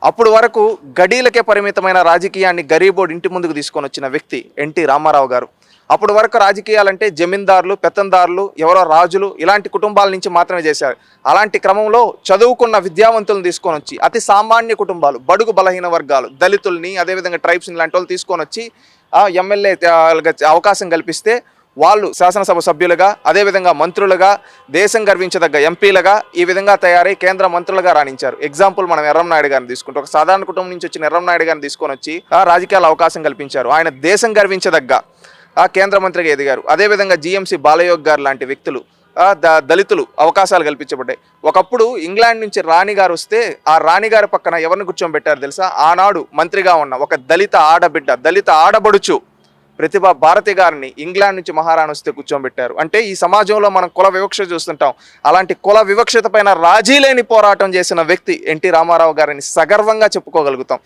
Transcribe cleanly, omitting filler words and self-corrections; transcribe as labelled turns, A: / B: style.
A: అప్పుడు వరకు గడీలకే పరిమితమైన రాజకీయాన్ని గరీబోడు ఇంటి ముందుకు తీసుకొని వచ్చిన వ్యక్తి ఎన్టీ రామారావు గారు. అప్పుడు వరకు రాజకీయాలంటే జమీందారులు, పెత్తందారులు, ఎవరో రాజులు ఇలాంటి కుటుంబాల నుంచి మాత్రమే చేశారు. అలాంటి క్రమంలో చదువుకున్న విద్యావంతులను తీసుకొని వచ్చి అతి సామాన్య కుటుంబాలు, బడుగు బలహీన వర్గాలు, దళితుల్ని, అదేవిధంగా ట్రైబ్స్ని లాంటి వాళ్ళు తీసుకొని వచ్చి ఎమ్మెల్యే అవకాశం కల్పిస్తే వాళ్ళు శాసనసభ సభ్యులుగా, అదేవిధంగా మంత్రులుగా, దేశం గర్వించదగ్గ ఎంపీలుగా ఈ విధంగా తయారై కేంద్ర మంత్రులుగా రాణించారు. ఎగ్జాంపుల్ మనం ఎర్రంనాయుడు గారిని తీసుకుంటే, ఒక సాధారణ కుటుంబం నుంచి వచ్చిన ఎర్రంనాయుడు గారిని తీసుకొని వచ్చి రాజకీయాల అవకాశం కల్పించారు. ఆయన దేశం గర్వించదగ్గ కేంద్ర మంత్రిగా ఎదిగారు. అదేవిధంగా జిఎంసి బాలయోగ్ గారు లాంటి వ్యక్తులు, దళితులు అవకాశాలు కల్పించబడ్డాయి. ఒకప్పుడు ఇంగ్లాండ్ నుంచి రాణిగారు వస్తే ఆ రాణిగారి పక్కన ఎవరిని కూర్చోబెట్టారు తెలుసా? ఆనాడు మంత్రిగా ఉన్న ఒక దళిత ఆడబిడ్డ, దళిత ఆడబడుచు ప్రతిభా భారతి గారిని ఇంగ్లాండ్ నుంచి మహారాణి వస్తే కూర్చోబెట్టారు. అంటే ఈ సమాజంలో మనం కుల వివక్ష చూస్తుంటాం. అలాంటి కుల వివక్షత పైన రాజీ లేని పోరాటం చేసిన వ్యక్తి ఎన్టీ రామారావు గారిని సగర్వంగా చెప్పుకోగలుగుతాం.